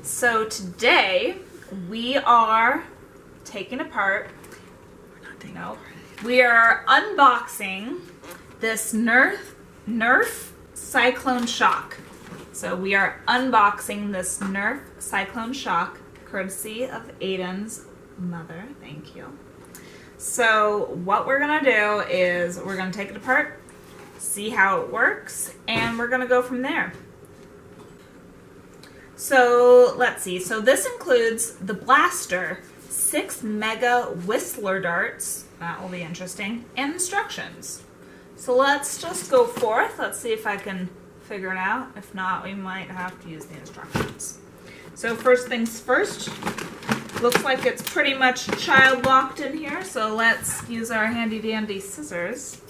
So today we are taking apart, we are unboxing this NERF CycloneShock. So we are unboxing this NERF CycloneShock, courtesy of Aiden's mother. Thank you. So what we're gonna do is we're gonna take it apart, see how it works, and we're gonna go from there. So let's see. So this includes the blaster, 6 mega whistler darts. That will be interesting. And instructions. So let's just go forth. Let's see if I can figure it out. If not, we might have to use the instructions. So first things first. Looks like it's pretty much child locked in here. So let's use our handy dandy scissors.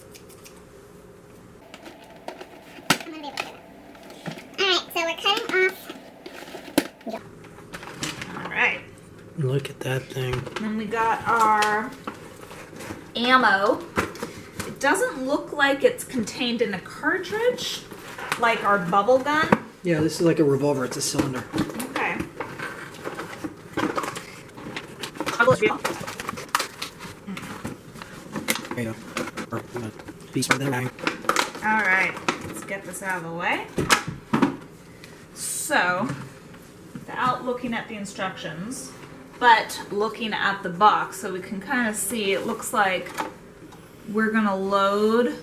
Alright, so we're cutting off. Alright. Look at that thing. Then we got our ammo. It doesn't look like it's contained in a cartridge, like our bubble gun. Yeah, this is like a revolver. It's a cylinder. Okay. There you go. Piece right there. Alright, let's get this out of the way. So, without looking at the instructions, but looking at the box so we can kind of see, it looks like we're going to load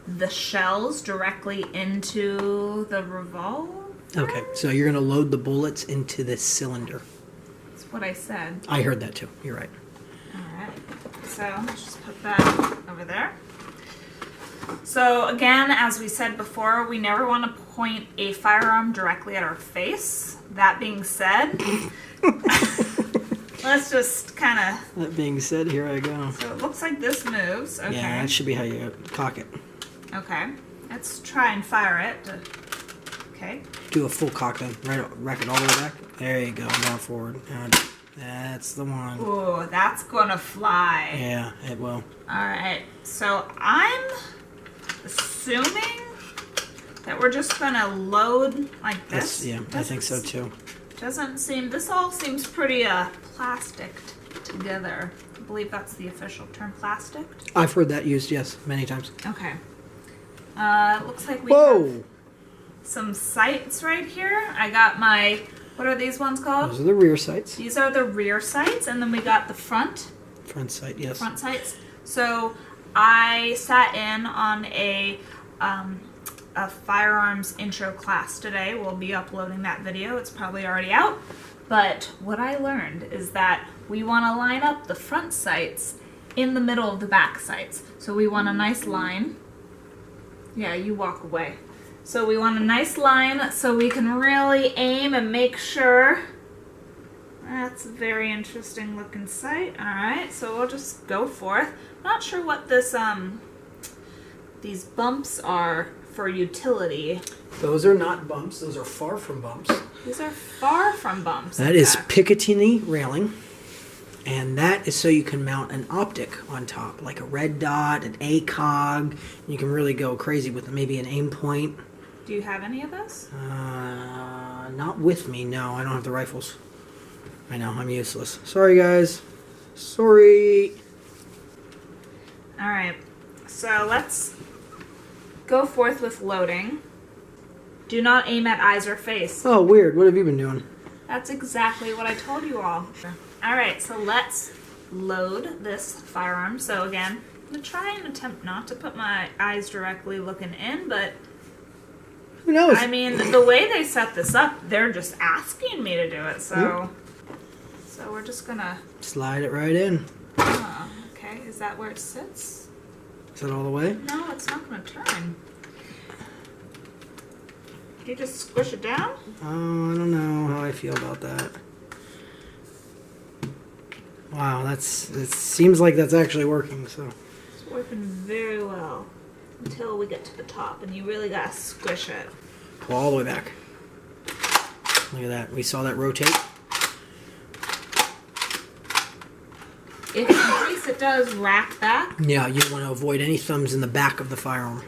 the shells directly into the revolver. Okay, so you're going to load the bullets into this cylinder. That's what I said. I heard that too. You're right. Alright, so let's just put that over there. So again, as we said before, we never want to point a firearm directly at our face. That being said, let's just kind of... That being said, here I go. So it looks like this moves. Okay. Yeah, that should be how you cock it. Okay. Let's try and fire it. Okay. Do a full cock then. Rack it all the way back. There you go. Down forward. That's the one. Ooh, that's gonna fly. Yeah, it will. Alright, so I'm assuming that we're just gonna load like this. Yeah, I think so too. Doesn't seem, this all seems pretty plasticed together. I believe that's the official term, plasticed. I've heard that used, yes, many times. Okay. It looks like we have Whoa! some sights right here. I got my, what are these ones called? Those are the rear sights. These are the rear sights, and then we got the front. Front sight, yes. Front sights. So I sat in on a firearms intro class today. We'll be uploading that video. It's probably already out. But what I learned is that we want to line up the front sights in the middle of the back sights. So we want a nice line. Yeah, you walk away. So we want a nice line so we can really aim and make sure. That's a very interesting looking sight. Alright, so we'll just go forth. Not sure what this these bumps are for utility. Those are not bumps. Those are far from bumps. These are far from bumps. That is Picatinny railing. And that is so you can mount an optic on top, like a red dot, an ACOG. You can really go crazy with maybe an aim point. Do you have any of this? Not with me, no. I don't have the rifles. I know, I'm useless. Sorry, guys. Sorry. Alright, so let's go forth with loading. Do not aim at eyes or face. Oh, weird. What have you been doing? That's exactly what I told you all. Alright, so let's load this firearm. So again, I'm going to try and attempt not to put my eyes directly looking in, but Who knows? I mean, the way they set this up, they're just asking me to do it, so so we're just gonna slide it right in. Okay, is that where it sits? Is that all the way? No, it's not gonna turn. Can you just squish it down? Oh, I don't know how I feel about that. Wow, it seems like that's actually working, so. It's working very well until we get to the top, and you really gotta squish it. Pull all the way back. Look at that. We saw that rotate. If in case it does rack back. Yeah, you want to avoid any thumbs in the back of the firearm.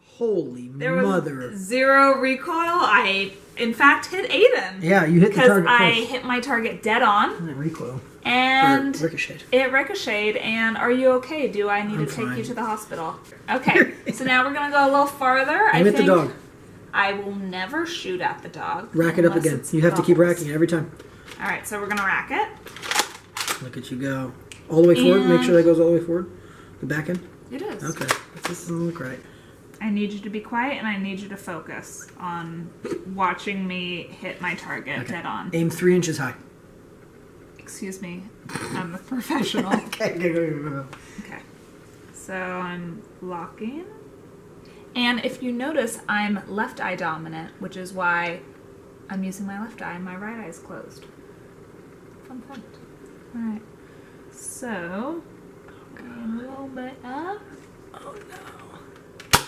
Holy There was mother. zero recoil. I in fact hit Aiden. Yeah, you hit the target because I first. hit my target dead on. And then recoil. And Or ricocheted. it ricocheted. And are you okay? Do I need to take you to the hospital? Okay, so now we're gonna go a little farther. Aim at the dog. I will never shoot at the dog. Rack it up unless again. it's You have to keep bubbles. racking it every time. All right, so we're gonna rack it. Look at you go. All the way forward. Make sure that goes all the way forward. The back end. It is. Okay. This doesn't look right. I need you to be quiet and I need you to focus on watching me hit my target dead on. Aim 3 inches high. Excuse me, I'm the professional. Okay, go. Okay, so I'm locking. And if you notice, I'm left eye dominant, which is why I'm using my left eye and my right eye is closed. Fun fact. Alright, so aim a little bit up. Oh no.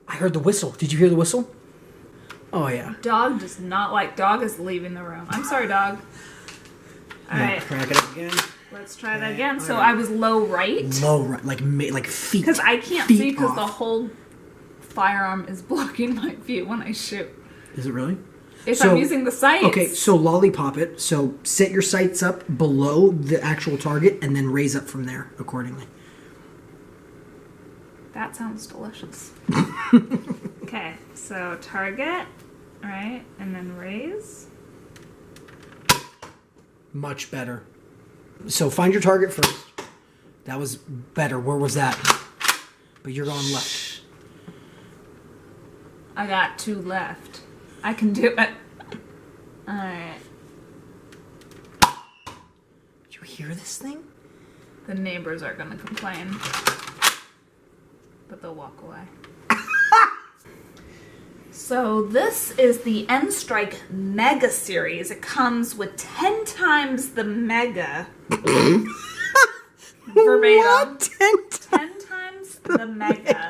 I heard the whistle. Did you hear the whistle? Oh yeah. Dog does not like. Dog is leaving the room. I'm sorry, dog. Alright, Rack it up again. let's try that again. So I was low right. Low right, like feet. Because I can't Feet see because off. the whole firearm is blocking my feet when I shoot. Is it really? If So- I'm using the sights. Okay, so lollipop it. So set your sights up below the actual target and then raise up from there accordingly. That sounds delicious. Okay, so target, right, and then raise. Much better. So find your target first. That was better. Where was that? But you're going left. I got 2 left. I can do it. Alright. Did you hear this thing? The neighbors are gonna complain. But they'll walk away. So this is the N-Strike Mega Series. It comes with 10 times the Mega. Verbatim. What? 10 times the Mega.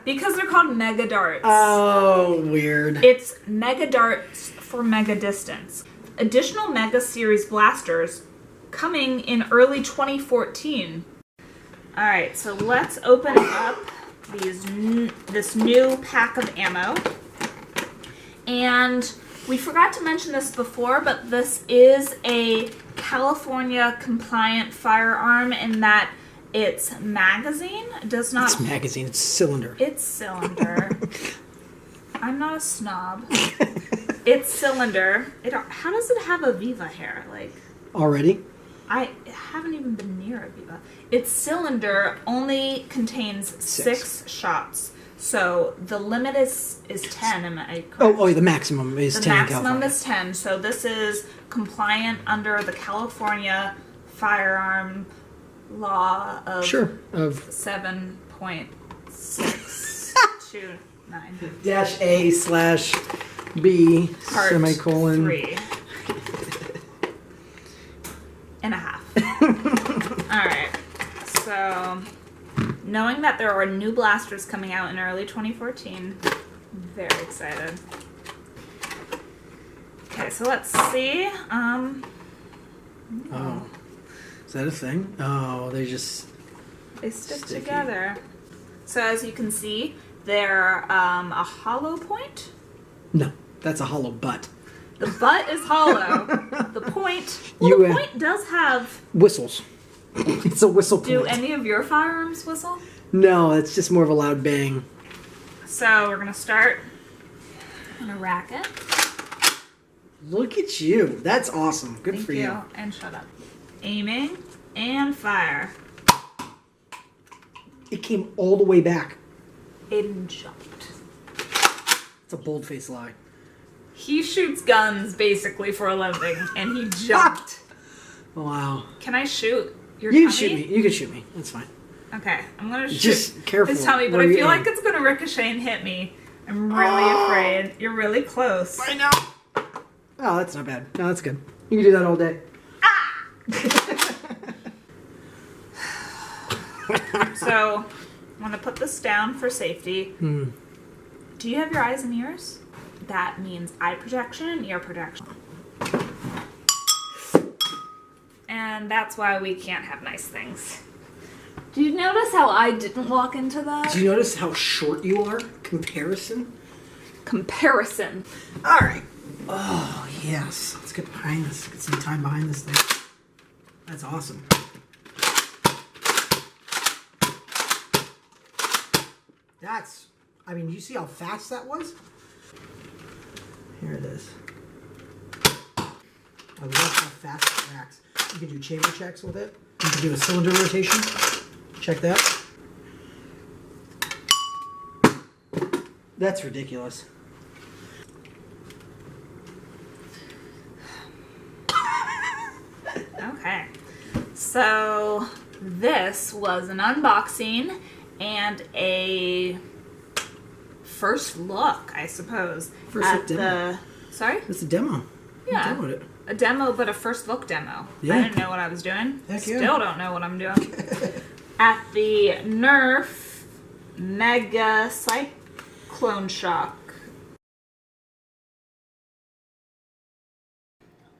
Because they're called Mega Darts. Oh, weird. It's Mega Darts for Mega Distance. Additional Mega Series blasters coming in early 2014. Alright, so let's open up this new pack of ammo. And we forgot to mention this before, but this is a California compliant firearm in that it's magazine. It does not. It's magazine. It's cylinder. It's cylinder. I'm not a snob. It's cylinder. How does it have a Viva hair? Like, Already? I haven't even been near a Viva. Its cylinder only contains 6 shots. So the limit is 10, am I correct? Oh, the maximum is 10 The in maximum California. is 10, so this is compliant under the California firearm law of Sure. Of 7.629. dash A slash B Part semicolon 3. And a half. Alright, so knowing that there are new blasters coming out in early 2014, I'm very excited. Okay, so let's see. Oh. Is that a thing? Oh, they just... They stick Sticky. together. So as you can see, they're a hollow point. No, that's a hollow butt. The butt is hollow. The point, You, the point does have. Whistles. It's a whistle point. Do any of your firearms whistle? No, it's just more of a loud bang. So we're gonna start. I'm gonna rack it. Look at you. That's awesome. Good Thank for you. you. And shut up. Aiming and fire. It came all the way back. Aiden jumped. It's a bold-faced lie. He shoots guns basically for a living, and he jumped. Wow. Can I shoot your You can tummy? shoot me. You can shoot me. That's fine. Okay, I'm gonna shoot Just careful his tummy, but where I you feel aim. like it's gonna ricochet and hit me. I'm really afraid. You're really close. I know. Oh, that's not bad. No, that's good. You can do that all day. So, I'm gonna put this down for safety. Do you have your eyes and ears? That means eye protection and ear protection. And that's why we can't have nice things. Do you notice how I didn't walk into that? Do you notice how short you are? Comparison? comparison. All right. Oh, yes. Let's get behind this. Get some time behind this thing. That's awesome. That's, I mean, you see how fast that was? Here it is. I love how fast it reacts. You can do chamber checks with it. You can do a cylinder rotation. Check that. That's ridiculous. Okay, so this was an unboxing and a first look, I suppose. First look demo. Sorry? It's a demo. Yeah. You demoed it. A demo, but a first look demo. Yeah. I didn't know what I was doing. Heck yeah. Still don't know what I'm doing. At the NERF Mega CycloneShock.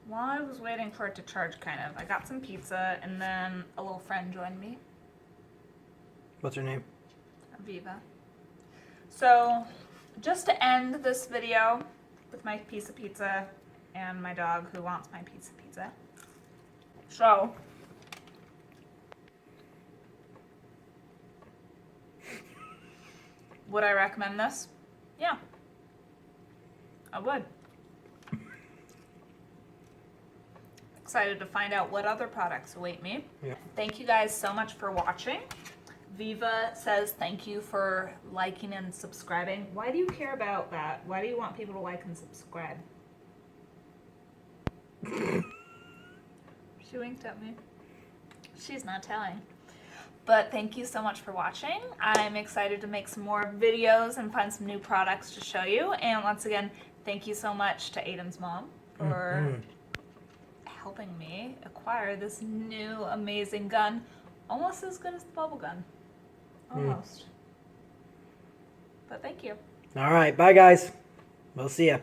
While I was waiting for it to charge, kind of, I got some pizza, and then a little friend joined me. What's her name? Viva. So, just to end this video with my piece of pizza and my dog who wants my piece of pizza. So, would I recommend this? Yeah, I would. Excited to find out what other products await me. Yeah. Thank you guys so much for watching. Viva says thank you for liking and subscribing. Why do you care about that? Why do you want people to like and subscribe? She winked at me. She's not telling. But thank you so much for watching. I'm excited to make some more videos and find some new products to show you. And once again, thank you so much to Aiden's mom for helping me acquire this new amazing gun. Almost as good as the bubble gun. Almost. But thank you. All right. Bye, guys. We'll see ya.